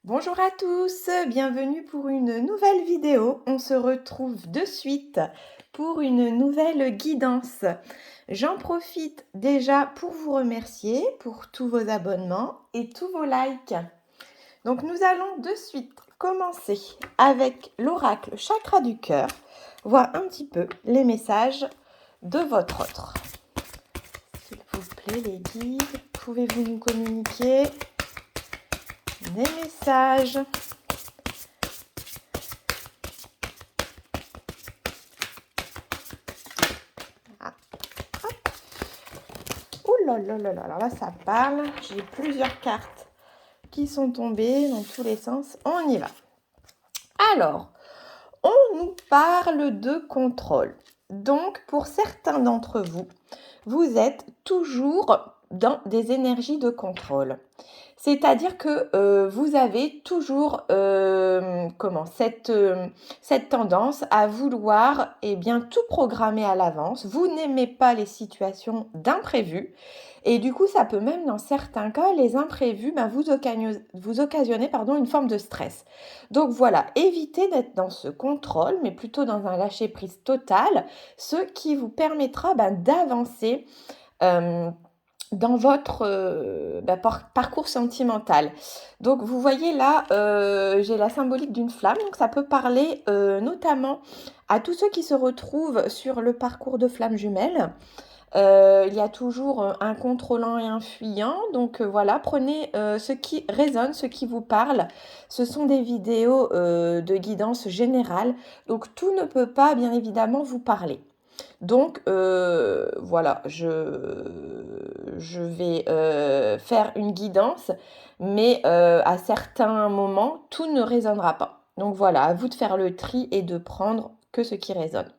Bonjour à tous, bienvenue pour une nouvelle vidéo. On se retrouve de suite pour une nouvelle guidance. J'en profite déjà pour vous remercier pour tous vos abonnements et tous vos likes. Donc nous allons de suite commencer avec l'oracle chakra du cœur, voir un petit peu les messages de votre autre. S'il vous plaît les guides, pouvez-vous nous communiquer des messages ? Ouh là là là là, alors là ça parle, j'ai plusieurs cartes qui sont tombées dans tous les sens, on y va. Alors, on nous parle de contrôle. Donc pour certains d'entre vous, vous êtes toujours dans des énergies de contrôle. C'est-à-dire que vous avez toujours cette tendance à vouloir tout programmer à l'avance. Vous n'aimez pas les situations d'imprévus. Et du coup, ça peut même, dans certains cas, les imprévus, vous occasionner une forme de stress. Donc voilà, évitez d'être dans ce contrôle, mais plutôt dans un lâcher-prise total, ce qui vous permettra d'avancer dans votre parcours sentimental. Donc vous voyez là, j'ai la symbolique d'une flamme, donc ça peut parler notamment à tous ceux qui se retrouvent sur le parcours de flamme jumelle. Il y a toujours un contrôlant et un fuyant, donc voilà, prenez ce qui résonne, ce qui vous parle. Ce sont des vidéos de guidance générale, donc tout ne peut pas bien évidemment vous parler. Donc voilà, je vais faire une guidance, mais à certains moments, tout ne résonnera pas. Donc voilà, à vous de faire le tri et de prendre que ce qui résonne.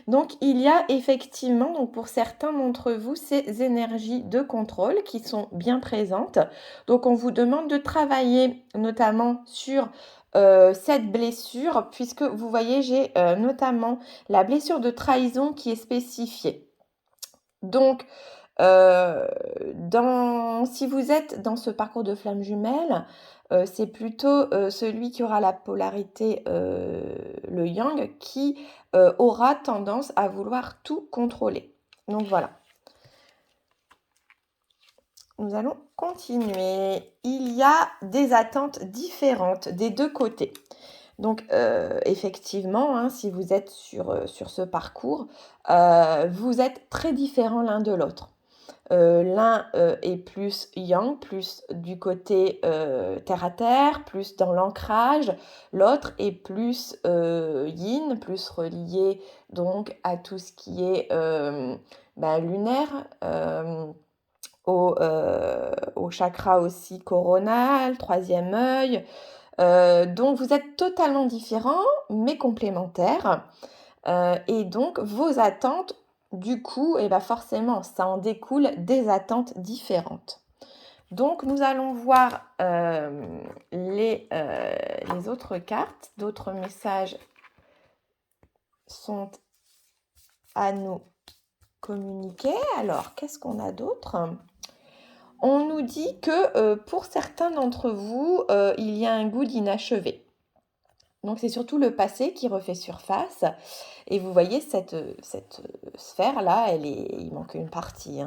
Donc il y a effectivement, donc pour certains d'entre vous, ces énergies de contrôle qui sont bien présentes. Donc on vous demande de travailler notamment sur cette blessure, puisque vous voyez, j'ai notamment la blessure de trahison qui est spécifiée. Donc, si vous êtes dans ce parcours de flamme jumelle, c'est plutôt celui qui aura la polarité, le yang, qui aura tendance à vouloir tout contrôler. Donc voilà. Nous allons continuer. Il y a des attentes différentes des deux côtés. Donc effectivement, si vous êtes sur ce parcours, vous êtes très différents l'un de l'autre. L'un est plus yang, plus du côté terre à terre, plus dans l'ancrage. L'autre est plus yin, plus relié donc à tout ce qui est lunaire, au chakra aussi coronal, troisième œil. Donc vous êtes totalement différents, mais complémentaires. Et donc vos attentes, du coup, forcément, ça en découle des attentes différentes. Donc nous allons voir les autres cartes. D'autres messages sont à nous communiquer. Alors, qu'est-ce qu'on a d'autre ? On nous dit que pour certains d'entre vous, il y a un goût d'inachevé. Donc c'est surtout le passé qui refait surface. Et vous voyez cette sphère-là, il manque une partie.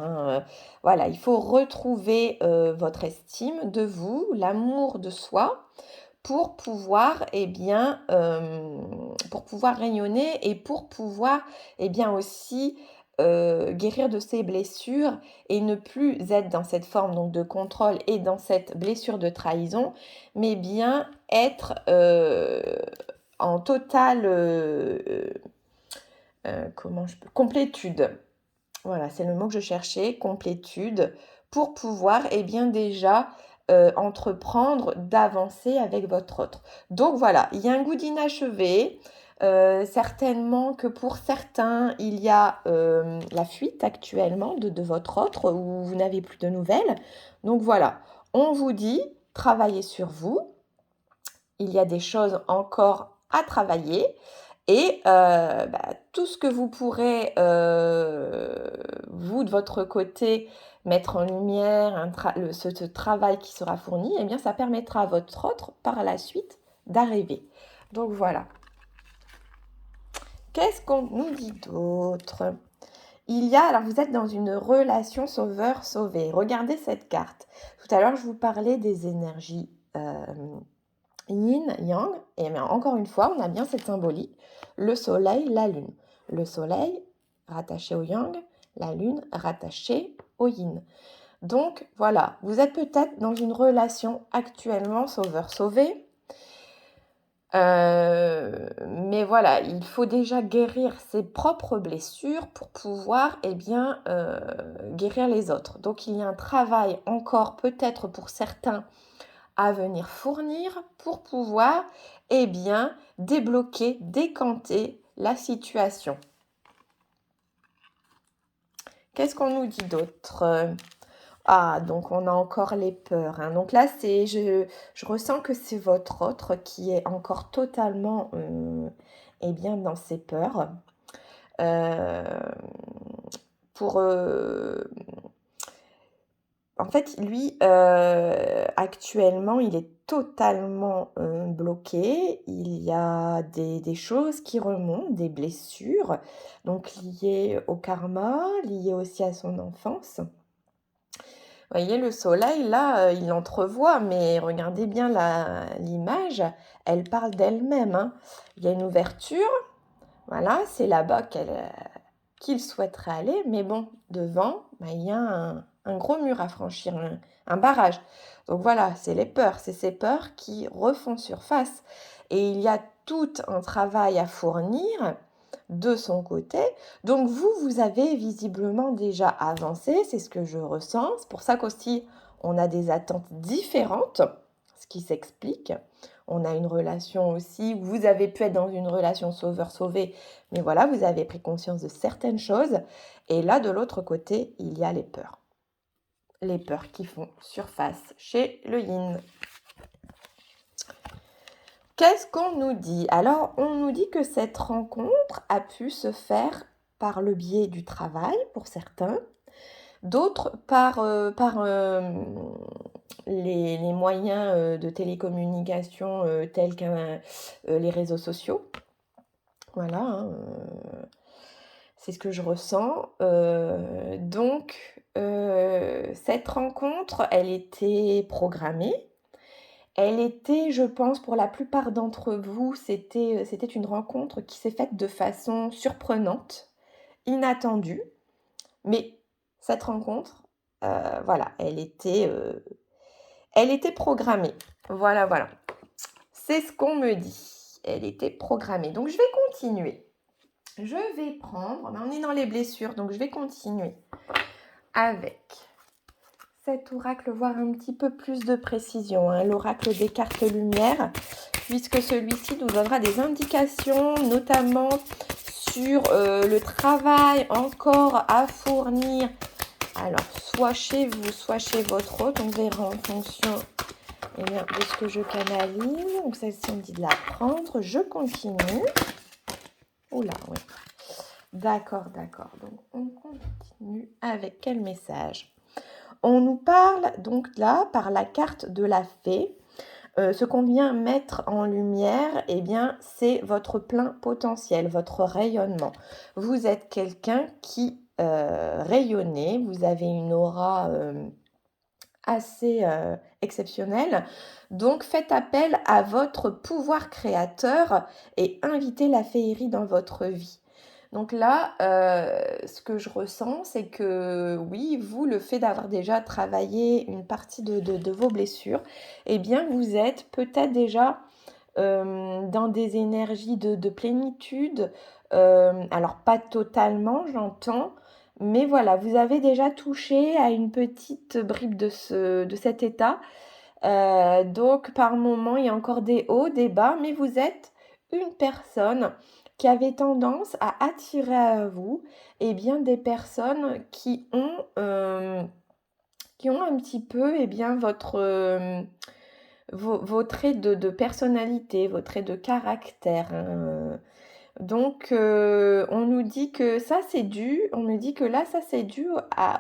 Voilà, il faut retrouver votre estime de vous, l'amour de soi, pour pouvoir, pour pouvoir rayonner et pour pouvoir aussi guérir de ces blessures et ne plus être dans cette forme donc de contrôle et dans cette blessure de trahison, mais bien être en totale complétude. Voilà, c'est le mot que je cherchais, complétude, pour pouvoir déjà entreprendre d'avancer avec votre autre. Donc voilà, il y a un goût d'inachevé. Certainement que pour certains, il y a la fuite actuellement de votre autre, où vous n'avez plus de nouvelles. Donc voilà, on vous dit, travaillez sur vous. Il y a des choses encore à travailler. Et tout ce que vous pourrez, vous, de votre côté, mettre en lumière ce travail qui sera fourni, eh bien, ça permettra à votre autre, par la suite, d'arriver. Donc voilà. Qu'est-ce qu'on nous dit d'autre? Alors vous êtes dans une relation sauveur-sauvé. Regardez cette carte. Tout à l'heure, je vous parlais des énergies yin, yang. Et bien, encore une fois, on a bien cette symbolique. Le soleil, la lune. Le soleil rattaché au yang, la lune rattachée au yin. Donc voilà, vous êtes peut-être dans une relation actuellement sauveur-sauvé. Mais voilà, il faut déjà guérir ses propres blessures pour pouvoir guérir les autres. Donc il y a un travail encore peut-être pour certains à venir fournir pour pouvoir débloquer, décanter la situation. Qu'est-ce qu'on nous dit d'autre? Donc on a encore les peurs, hein. Donc là, je ressens que c'est votre autre qui est encore totalement dans ses peurs. En fait, lui, actuellement, il est totalement bloqué. Il y a des choses qui remontent, des blessures, donc liées au karma, liées aussi à son enfance. Vous voyez, le soleil, là, il entrevoit, mais regardez bien l'image, elle parle d'elle-même, hein. Il y a une ouverture, voilà, c'est là-bas qu'il souhaiterait aller, mais bon, devant, il y a un gros mur à franchir, un barrage. Donc voilà, c'est les peurs, c'est ces peurs qui refont surface. Et il y a tout un travail à fournir de son côté. Donc vous avez visiblement déjà avancé, c'est ce que je ressens. C'est pour ça qu'aussi, on a des attentes différentes, ce qui s'explique. On a une relation aussi, vous avez pu être dans une relation sauveur-sauvé, mais voilà, vous avez pris conscience de certaines choses. Et là, de l'autre côté, il y a les peurs. Les peurs qui font surface chez le yin. Qu'est-ce qu'on nous dit? Alors, on nous dit que cette rencontre a pu se faire par le biais du travail, pour certains, d'autres par les moyens de télécommunication tels que les réseaux sociaux. Voilà, hein, c'est ce que je ressens. Cette rencontre, elle était programmée. Elle était, je pense, pour la plupart d'entre vous, c'était une rencontre qui s'est faite de façon surprenante, inattendue. Mais cette rencontre, voilà, elle était programmée. Voilà, voilà. C'est ce qu'on me dit. Elle était programmée. Donc, je vais continuer. Je vais prendre, on est dans les blessures, donc je vais continuer avec cet oracle, voir un petit peu plus de précision, hein, l'oracle des cartes lumière, puisque celui-ci nous donnera des indications, notamment sur le travail encore à fournir, alors soit chez vous, soit chez votre hôte. On verra en fonction de ce que je canalise. Donc celle-ci, on me dit de la prendre. Je continue. Oula, oui. D'accord. Donc, on continue avec quel message? On nous parle donc là, par la carte de la fée, ce qu'on vient mettre en lumière, c'est votre plein potentiel, votre rayonnement. Vous êtes quelqu'un qui rayonnez, vous avez une aura assez exceptionnelle. Donc, faites appel à votre pouvoir créateur et invitez la féerie dans votre vie. Donc là, ce que je ressens, c'est que oui, vous, le fait d'avoir déjà travaillé une partie de vos blessures, vous êtes peut-être déjà dans des énergies de plénitude. Alors, pas totalement, j'entends, mais voilà, vous avez déjà touché à une petite bribe de cet état. Donc, par moment, il y a encore des hauts, des bas, mais vous êtes une personne qui avait tendance à attirer à vous des personnes qui ont un petit peu vos traits de personnalité, vos traits de caractère, hein. Donc, on nous dit que ça, c'est dû on me dit que là, ça, c'est dû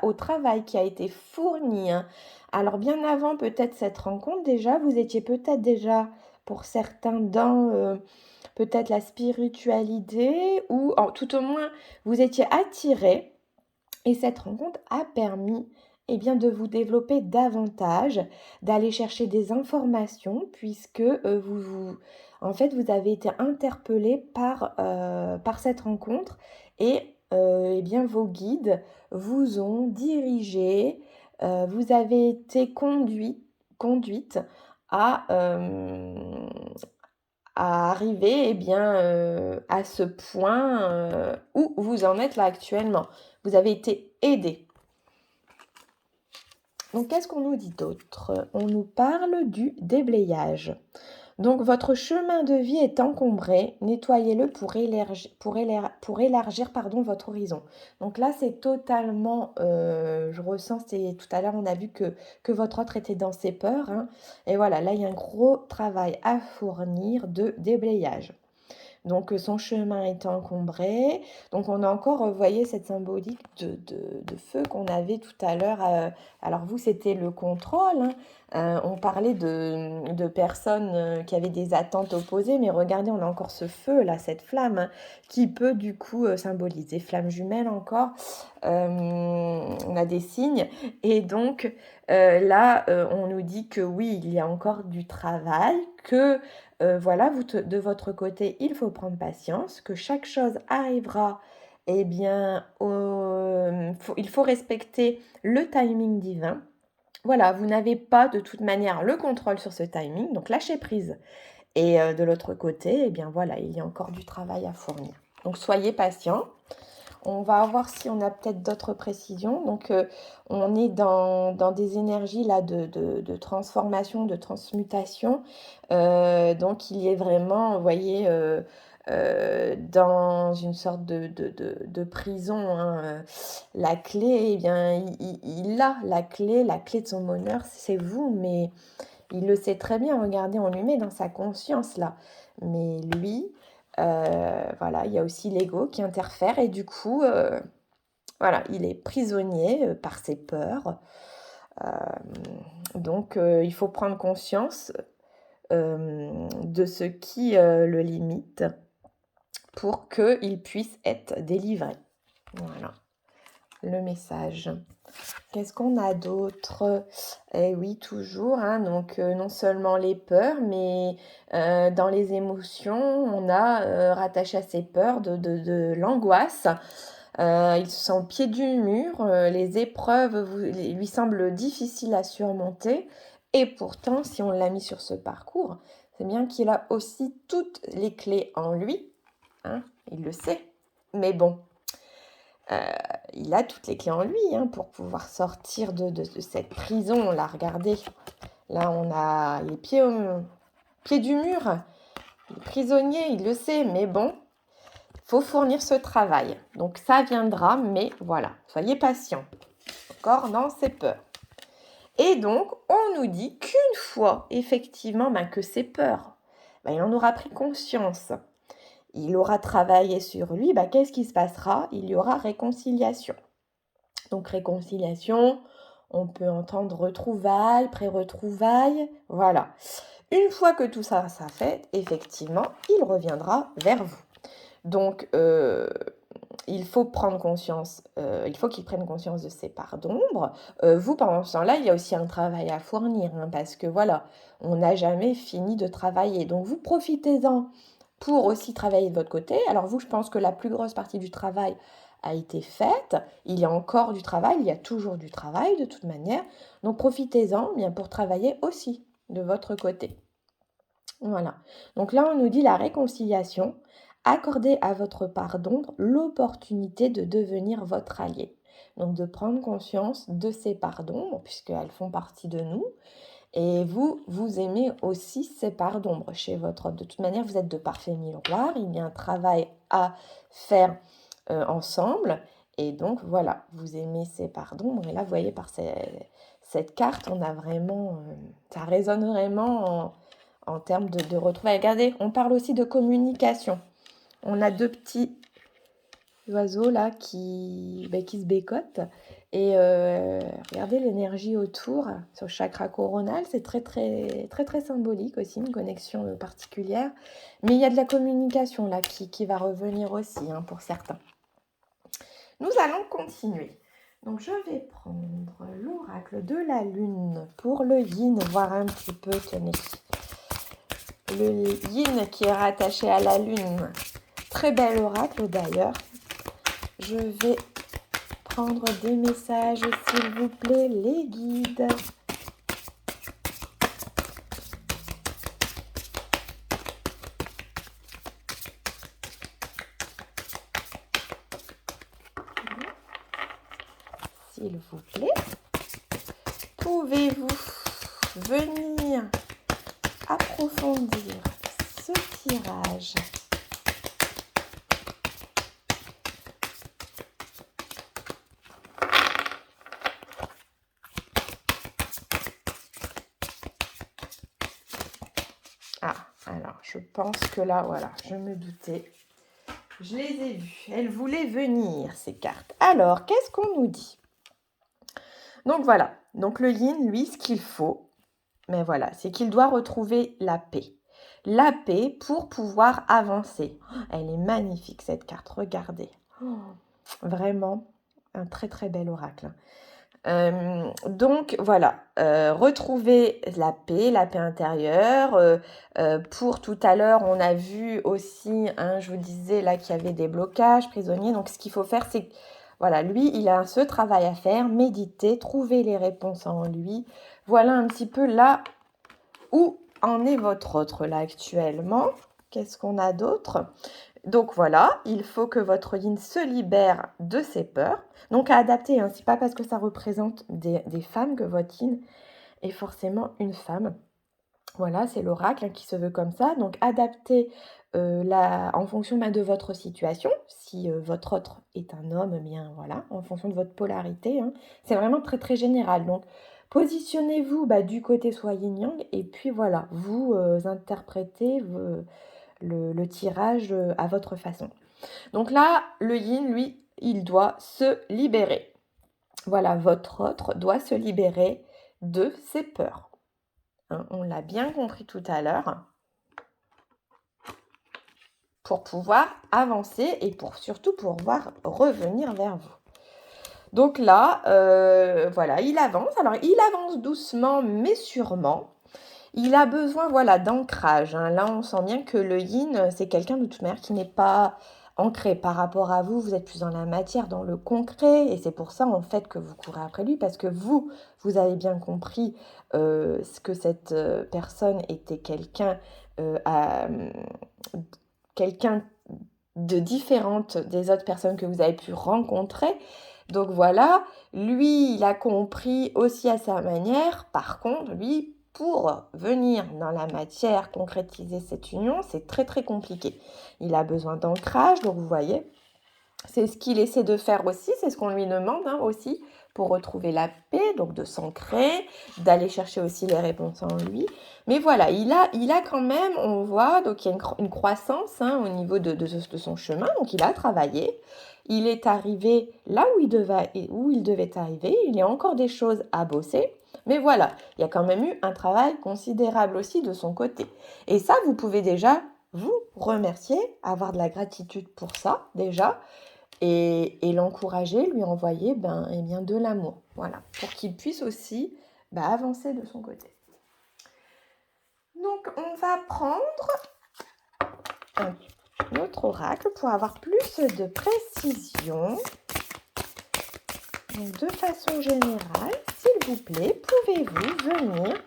au travail qui a été fourni, hein. Alors bien avant peut-être cette rencontre déjà, vous étiez peut-être déjà pour certains dans, peut-être la spiritualité ou en tout au moins vous étiez attirés et cette rencontre a permis, eh bien, de vous développer davantage, d'aller chercher des informations puisque, en fait, vous avez été interpellés par cette rencontre et eh bien, vos guides vous ont dirigé, vous avez été conduite à, à arriver, eh bien, à ce point, où vous en êtes là actuellement. Vous avez été aidés. Donc qu'est-ce qu'on nous dit d'autre? On nous parle du déblayage. Donc votre chemin de vie est encombré, nettoyez-le pour élargir pardon, votre horizon. Donc là, c'est totalement, je ressens, tout à l'heure, on a vu que votre autre était dans ses peurs, hein. Et voilà, là, il y a un gros travail à fournir de déblayage. Donc son chemin est encombré. Donc on a encore, vous voyez, cette symbolique de feu qu'on avait tout à l'heure. Alors vous, c'était le contrôle, hein. On parlait de personnes qui avaient des attentes opposées, mais regardez, on a encore ce feu là, cette flamme, hein, qui peut du coup symboliser flamme jumelle encore. On a des signes. Et donc là, on nous dit que oui, il y a encore du travail, que voilà, de votre côté, il faut prendre patience, que chaque chose arrivera, eh bien, il faut respecter le timing divin. Voilà, vous n'avez pas de toute manière le contrôle sur ce timing, donc lâchez prise. Et de l'autre côté, eh bien voilà, il y a encore du travail à fournir. Donc soyez patient. On va voir si on a peut-être d'autres précisions. Donc, on est dans des énergies là de transformation, de transmutation. Donc, il y est vraiment, vous voyez, dans une sorte de prison, hein. La clé, eh bien, il a la clé de son bonheur, c'est vous, mais il le sait très bien. Regardez, on lui met dans sa conscience là. Mais lui, voilà, il y a aussi l'ego qui interfère et du coup, voilà, il est prisonnier, par ses peurs. Donc il faut prendre conscience, de ce qui, le limite pour qu'il puisse être délivré. Voilà, le message. Qu'est-ce qu'on a d'autre? Eh oui, toujours, hein, donc non seulement les peurs, mais dans les émotions, on a rattaché à ces peurs de l'angoisse. Il se sent au pied du mur, les épreuves lui semblent difficiles à surmonter et pourtant, si on l'a mis sur ce parcours, c'est bien qu'il a aussi toutes les clés en lui, hein, il le sait. Mais bon, Heu, il a toutes les clés en lui, hein, pour pouvoir sortir de cette prison là, regardez. Là, on a les pieds pied du mur. Il est prisonnier, il le sait, mais bon, faut fournir ce travail. Donc ça viendra, mais voilà, soyez patient. Encore dans ses peurs. Et donc, on nous dit qu'une fois, effectivement, que ces peurs, il en aura pris conscience. Il aura travaillé sur lui, qu'est-ce qui se passera? Il y aura réconciliation. Donc réconciliation, on peut entendre retrouvailles, pré-retrouvailles, voilà. Une fois que tout ça fait, effectivement, il reviendra vers vous. Donc, il faut prendre conscience, il faut qu'il prenne conscience de ses parts d'ombre. Vous, pendant ce temps-là, il y a aussi un travail à fournir, hein, parce que voilà, on n'a jamais fini de travailler. Donc vous profitez-en pour aussi travailler de votre côté. Alors vous, je pense que la plus grosse partie du travail a été faite. Il y a encore du travail, il y a toujours du travail de toute manière. Donc profitez-en bien pour travailler aussi de votre côté. Voilà. Donc là, on nous dit la réconciliation. Accordez à votre part d'ombre l'opportunité de devenir votre allié. Donc de prendre conscience de ces parts d'ombre, puisqu'elles font partie de nous. Et vous, vous aimez aussi ces parts d'ombre chez votre autre. De toute manière, vous êtes de parfaits miroirs. Il y a un travail à faire ensemble. Et donc, voilà, vous aimez ces parts d'ombre. Et là, vous voyez, par cette carte, on a vraiment... ça résonne vraiment en termes de retrouvailles. Regardez, on parle aussi de communication. On a deux petits oiseaux là qui se bécotent. Et regardez l'énergie autour, sur le chakra coronal, c'est très très très très symbolique aussi, une connexion particulière. Mais il y a de la communication là qui va revenir aussi hein, pour certains. Nous allons continuer. Donc je vais prendre l'oracle de la lune pour le yin, voir un petit peu, tenez. Le yin qui est rattaché à la lune. Très bel oracle d'ailleurs. Je vais prendre des messages, s'il vous plaît, les guides. S'il vous plaît, pouvez-vous venir approfondir ce tirage ? Ah, alors, je pense que là, voilà, je me doutais. Je les ai vues. Elles voulaient venir, ces cartes. Alors, qu'est-ce qu'on nous dit ? Donc, voilà. Donc, le yin, lui, ce qu'il faut, mais voilà, c'est qu'il doit retrouver la paix. La paix pour pouvoir avancer. Elle est magnifique, cette carte. Regardez. Vraiment, un très, très bel oracle. Donc voilà, retrouver la paix intérieure. Pour tout à l'heure, on a vu aussi, je vous disais là qu'il y avait des blocages prisonniers. Donc ce qu'il faut faire, c'est, voilà, lui, il a ce travail à faire, méditer, trouver les réponses en lui. Voilà un petit peu là où en est votre autre là actuellement. Qu'est-ce qu'on a d'autre ? Donc voilà, il faut que votre yin se libère de ses peurs. Donc à adapter, hein, c'est pas parce que ça représente des femmes que votre yin est forcément une femme. Voilà, c'est l'oracle qui se veut comme ça. Donc adaptez en fonction de votre situation. Si votre autre est un homme, bien voilà, en fonction de votre polarité. Hein. C'est vraiment très très général. Donc positionnez-vous du côté soit yin-yang et puis voilà, vous interprétez le tirage à votre façon. Donc là, le yin, lui, il doit se libérer. Voilà, votre autre doit se libérer de ses peurs. Hein, on l'a bien compris tout à l'heure. Pour pouvoir avancer et surtout pour pouvoir revenir vers vous. Donc là, voilà, il avance. Alors, il avance doucement, mais sûrement. Il a besoin, voilà, d'ancrage. Hein. Là, on sent bien que le yin, c'est quelqu'un de toute manière qui n'est pas ancré par rapport à vous. Vous êtes plus dans la matière, dans le concret. Et c'est pour ça, en fait, que vous courez après lui. Parce que vous avez bien compris que cette personne était quelqu'un de différente des autres personnes que vous avez pu rencontrer. Donc voilà, lui, il a compris aussi à sa manière. Par contre, lui, pour venir dans la matière, concrétiser cette union, c'est très très compliqué. Il a besoin d'ancrage, donc vous voyez, c'est ce qu'il essaie de faire aussi, c'est ce qu'on lui demande aussi pour retrouver la paix, donc de s'ancrer, d'aller chercher aussi les réponses en lui. Mais voilà, il a quand même, on voit, donc il y a une croissance au niveau de son chemin, donc il a travaillé. Il est arrivé là où il devait arriver, il y a encore des choses à bosser, mais voilà, il y a quand même eu un travail considérable aussi de son côté. Et ça, vous pouvez déjà vous remercier, avoir de la gratitude pour ça déjà, et l'encourager, lui envoyer de l'amour, voilà, pour qu'il puisse aussi avancer de son côté. Donc on va prendre un autre oracle pour avoir plus de précision. Donc, de façon générale, s'il vous plaît, pouvez-vous venir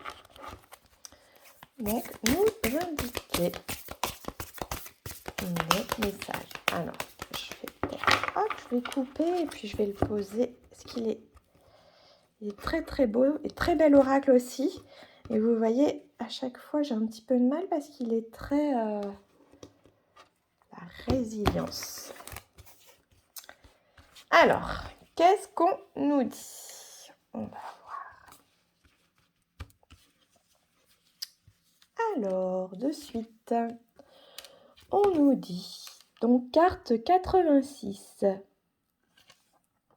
donc nous indiquer les messages. Alors, je vais couper et puis je vais le poser parce qu'il est très très beau et très bel oracle aussi. Et vous voyez, à chaque fois, j'ai un petit peu de mal parce qu'il est très la résilience. Alors, qu'est-ce qu'on nous dit ? On va voir. Alors, de suite, on nous dit Donc, carte 86. Je ne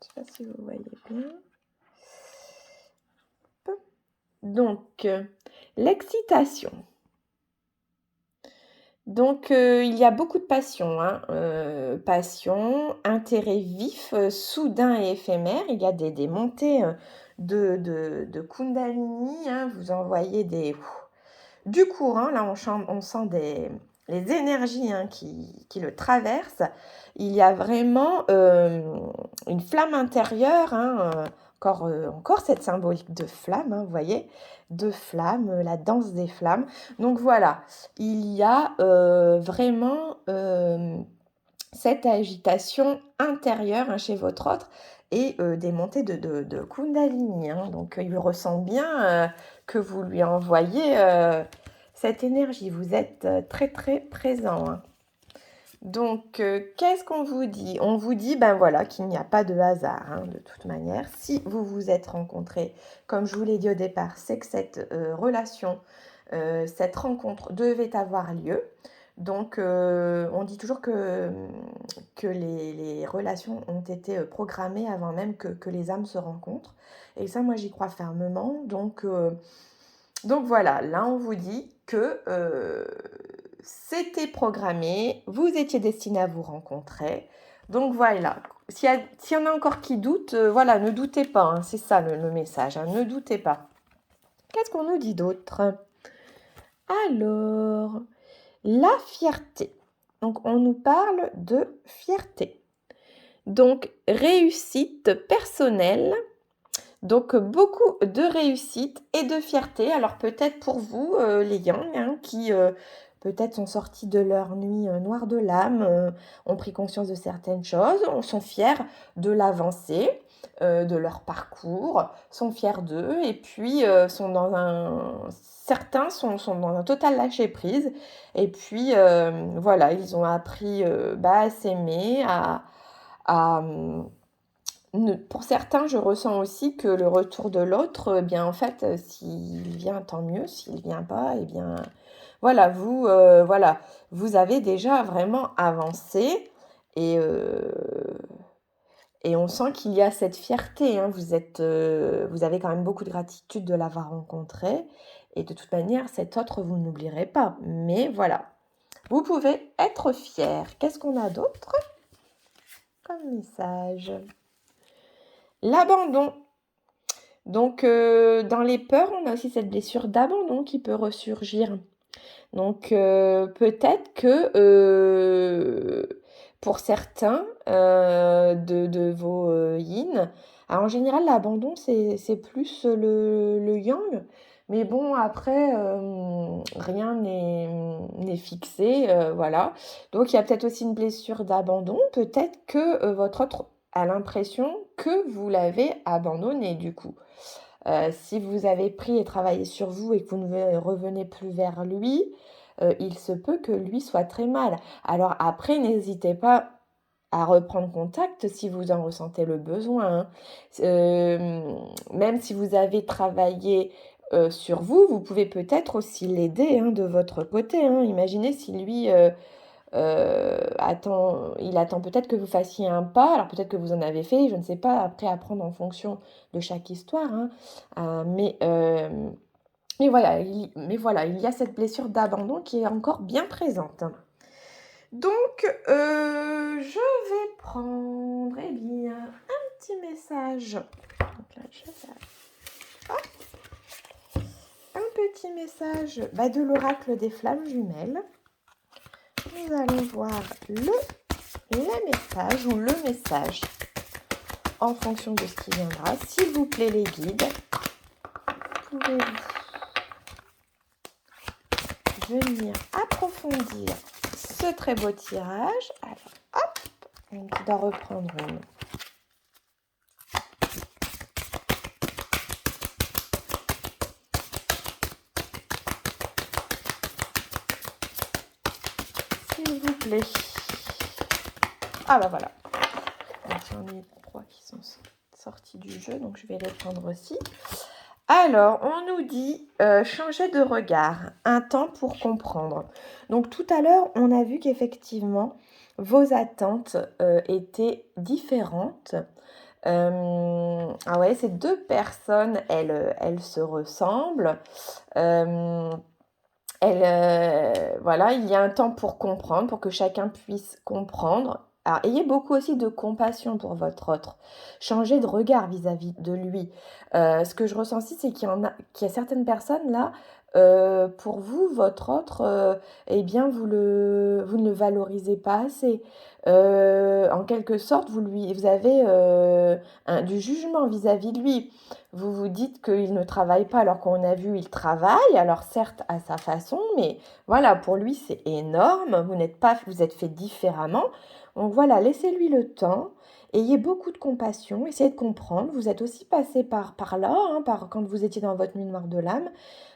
sais pas si vous voyez bien. Donc, l'excitation. Donc, il y a beaucoup de passion, hein, passion, intérêt vif, soudain et éphémère. Il y a des montées, de kundalini, hein. Vous envoyez du courant. Là, on sent les énergies, hein, qui le traversent. Il y a vraiment, une flamme intérieure, hein, encore cette symbolique de flamme, hein, vous voyez? De flamme, la danse des flammes. Donc voilà, il y a, vraiment, cette agitation intérieure, hein, chez votre autre et des montées de kundalini, hein. Donc il ressent bien, que vous lui envoyez, cette énergie. Vous êtes, très, très présent, hein. Donc, qu'est-ce qu'on vous dit? On vous dit, ben voilà, qu'il n'y a pas de hasard, hein, de toute manière. Si vous vous êtes rencontrés, comme je vous l'ai dit au départ, c'est que cette relation, cette rencontre devait avoir lieu. Donc, on dit toujours que les relations ont été programmées avant même que les âmes se rencontrent. Et ça, moi, j'y crois fermement. Donc voilà, là, on vous dit que c'était programmé, vous étiez destiné à vous rencontrer. Donc voilà, s'il y en a encore qui doutent, voilà, ne doutez pas, hein, c'est ça le message, hein, ne doutez pas. Qu'est-ce qu'on nous dit d'autre? Alors, la fierté. Donc, on nous parle de fierté. Donc, réussite personnelle. Donc, beaucoup de réussite et de fierté. Alors, peut-être pour vous, les Yang, hein, qui peut-être sont sortis de leur nuit noire de l'âme, ont pris conscience de certaines choses, sont fiers de l'avancée, de leur parcours, sont fiers d'eux, et puis certains sont dans un total lâcher-prise. Et puis, voilà, ils ont appris à s'aimer, pour certains, je ressens aussi que le retour de l'autre, eh bien, en fait, s'il vient, tant mieux. S'il vient pas, eh bien, voilà, vous avez déjà vraiment avancé et, et on sent qu'il y a cette fierté, hein. Vous avez quand même beaucoup de gratitude de l'avoir rencontré et de toute manière, cet autre, vous ne l'oublierez pas. Mais voilà, vous pouvez être fier. Qu'est-ce qu'on a d'autre comme message? L'abandon. Donc, dans les peurs, on a aussi cette blessure d'abandon qui peut ressurgir. Donc, peut-être que pour certains de vos yin, alors en général, l'abandon, c'est plus le yang. Mais bon, après, rien n'est fixé, voilà. Donc, il y a peut-être aussi une blessure d'abandon. Peut-être que votre autre a l'impression que vous l'avez abandonné, du coup. Si vous avez pris et travaillé sur vous et que vous ne revenez plus vers lui, il se peut que lui soit très mal. Alors après, n'hésitez pas à reprendre contact si vous en ressentez le besoin, hein. Même si vous avez travaillé sur vous, vous pouvez peut-être aussi l'aider, hein, de votre côté, hein. Imaginez si lui il attend peut-être que vous fassiez un pas, alors peut-être que vous en avez fait, je ne sais pas, après à prendre en fonction de chaque histoire, hein. Mais voilà, il y a cette blessure d'abandon qui est encore bien présente. Donc, je vais prendre, eh bien, un petit message. Donc là, un petit message de l'oracle des flammes jumelles. Nous allons voir les messages ou le message en fonction de ce qui viendra. S'il vous plaît, les guides, pouvez-vous venir approfondir ce très beau tirage? Alors, hop, on doit reprendre une. S'il vous plaît. Ah bah voilà. Donc j'en ai 3 qui sont sortis du jeu, donc je vais les prendre aussi. Alors, on nous dit changer de regard, un temps pour comprendre. Donc tout à l'heure, on a vu qu'effectivement, vos attentes étaient différentes. Ah ouais, ces deux personnes, elles se ressemblent. Euh, voilà, il y a un temps pour comprendre, pour que chacun puisse comprendre. Alors, ayez beaucoup aussi de compassion pour votre autre. Changez de regard vis-à-vis de lui. Ce que je ressens aussi, c'est qu'il y a certaines personnes là, pour vous, votre autre, eh bien, vous ne le valorisez pas assez. En quelque sorte, vous avez du jugement vis-à-vis de lui. Vous vous dites qu'il ne travaille pas alors qu'on a vu il travaille, alors certes à sa façon, mais voilà, pour lui c'est énorme, vous êtes fait différemment. Donc voilà, laissez-lui le temps, ayez beaucoup de compassion, essayez de comprendre. Vous êtes aussi passé par là, hein, quand vous étiez dans votre nuit noire de l'âme.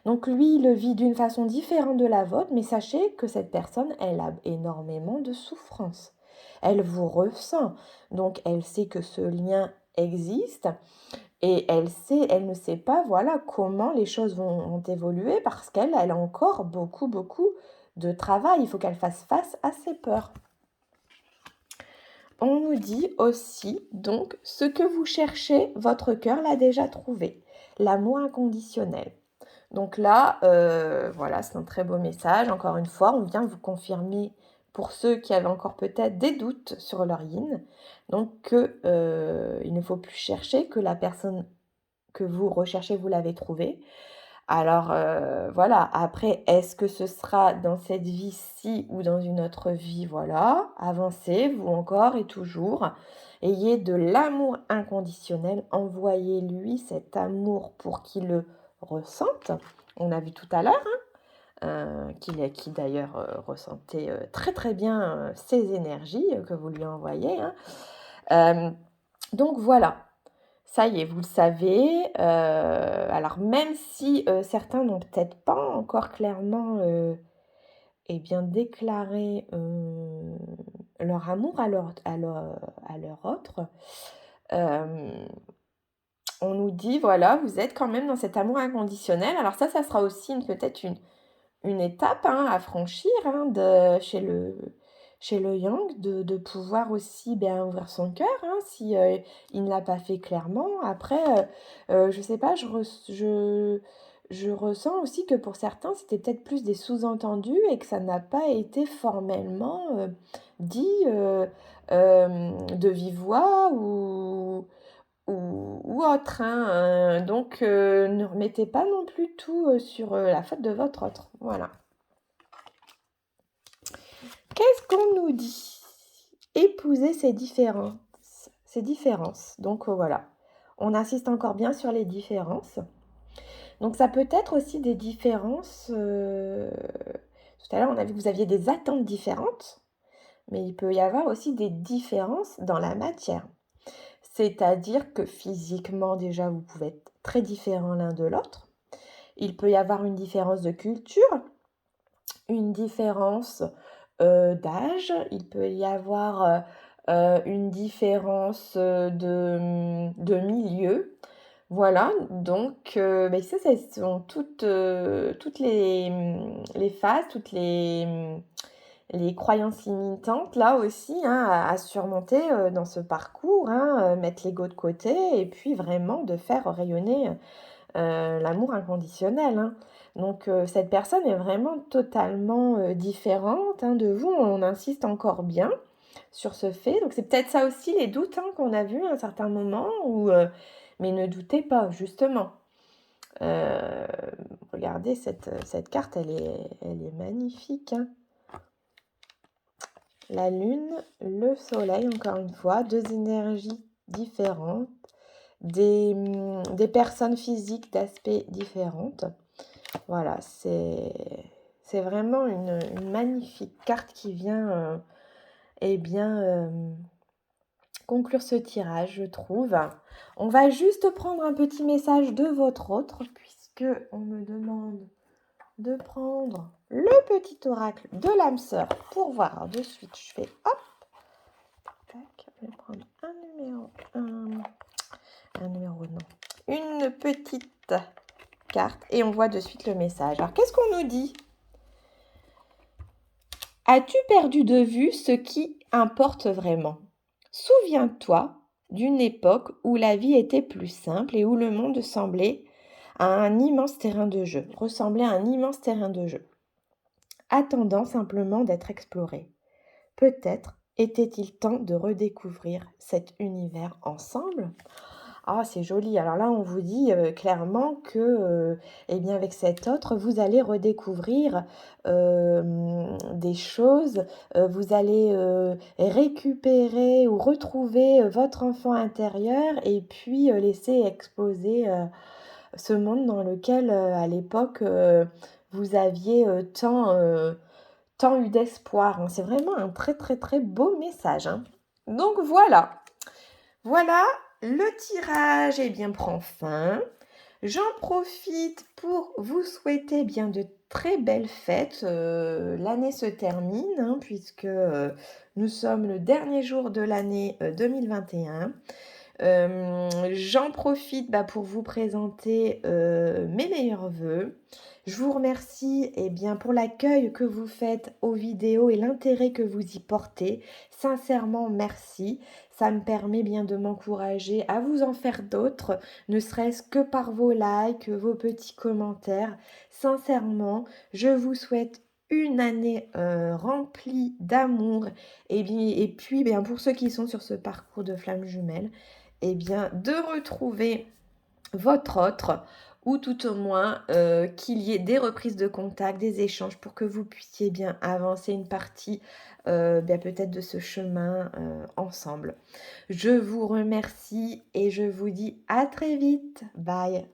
Donc lui, il le vit d'une façon différente de la vôtre, mais sachez que cette personne, elle a énormément de souffrance. Elle vous ressent, donc elle sait que ce lien existe. Et elle ne sait pas, voilà, comment les choses vont évoluer parce qu'elle a encore beaucoup, beaucoup de travail. Il faut qu'elle fasse face à ses peurs. On nous dit aussi, donc, ce que vous cherchez, votre cœur l'a déjà trouvé. L'amour inconditionnel. Donc là, voilà, c'est un très beau message. Encore une fois, on vient vous confirmer pour ceux qui avaient encore peut-être des doutes sur leur yin. Donc, il ne faut plus chercher que la personne que vous recherchez, vous l'avez trouvé. Alors voilà, après, est-ce que ce sera dans cette vie-ci ou dans une autre vie? Voilà, avancez, vous encore et toujours. Ayez de l'amour inconditionnel, envoyez-lui cet amour pour qu'il le ressente. On a vu tout à l'heure qui d'ailleurs ressentait très très bien ces énergies que vous lui envoyez. Donc voilà, ça y est, vous le savez. Alors même si certains n'ont peut-être pas encore clairement eh bien, déclaré leur amour à leur autre, euh, on nous dit, voilà, vous êtes quand même dans cet amour inconditionnel. Alors ça sera aussi peut-être une étape à franchir chez le yang, de pouvoir aussi ouvrir son cœur, si il ne l'a pas fait clairement. Après, je sais pas, je ressens aussi que pour certains, c'était peut-être plus des sous-entendus et que ça n'a pas été formellement dit de vive voix ou autre. Donc, ne remettez pas non plus tout sur la faute de votre autre. Voilà. Qu'est-ce qu'on nous dit? Épouser ces différences. Ces différences. Donc, voilà. On insiste encore bien sur les différences. Donc, ça peut être aussi des différences. Tout à l'heure, on a vu que vous aviez des attentes différentes. Mais il peut y avoir aussi des différences dans la matière. C'est-à-dire que physiquement, déjà, vous pouvez être très différents l'un de l'autre. Il peut y avoir une différence de culture, une différence d'âge, il peut y avoir une différence de milieu. Voilà, donc ça, ce sont toutes les phases, toutes les croyances limitantes, là aussi, à surmonter dans ce parcours, mettre l'ego de côté et puis vraiment de faire rayonner l'amour inconditionnel. Donc cette personne est vraiment totalement différente de vous. On insiste encore bien sur ce fait. Donc c'est peut-être ça aussi les doutes qu'on a vus à un certain moment. Mais ne doutez pas, justement. Regardez, cette carte, elle est magnifique. La lune, le soleil, encore une fois, deux énergies différentes, des personnes physiques d'aspect différentes. Voilà, c'est vraiment une magnifique carte qui vient conclure ce tirage, je trouve. On va juste prendre un petit message de votre autre, puisque on me demande de prendre le petit oracle de l'âme sœur pour voir. Alors, de suite, je fais hop, tac, je vais prendre un numéro, non, une petite carte et on voit de suite le message. Alors, qu'est-ce qu'on nous dit? As-tu perdu de vue ce qui importe vraiment? Souviens-toi d'une époque où la vie était plus simple et où le monde semblait à un immense terrain de jeu, ressemblait à un immense terrain de jeu, attendant simplement d'être exploré. Peut-être était-il temps de redécouvrir cet univers ensemble? Ah, c'est joli. Alors là, on vous dit, clairement que, eh bien, avec cet autre, vous allez redécouvrir, des choses, vous allez, récupérer ou retrouver, votre enfant intérieur et puis, laisser exploser, ce monde dans lequel, à l'époque, vous aviez, tant eu d'espoir, hein. C'est vraiment un très, très, très beau message, hein. Donc voilà. Voilà, le tirage, eh bien, prend fin. J'en profite pour vous souhaiter bien de très belles fêtes. L'année se termine, hein, puisque nous sommes le dernier jour de l'année 2021. J'en profite pour vous présenter mes meilleurs vœux. Je vous remercie pour l'accueil que vous faites aux vidéos et l'intérêt que vous y portez. Sincèrement, merci. Ça me permet bien de m'encourager à vous en faire d'autres, ne serait-ce que par vos likes, vos petits commentaires. Sincèrement, je vous souhaite une année remplie d'amour et puis pour ceux qui sont sur ce parcours de flammes jumelles, de retrouver votre autre ou tout au moins qu'il y ait des reprises de contact, des échanges pour que vous puissiez bien avancer une partie peut-être de ce chemin ensemble. Je vous remercie et je vous dis à très vite. Bye.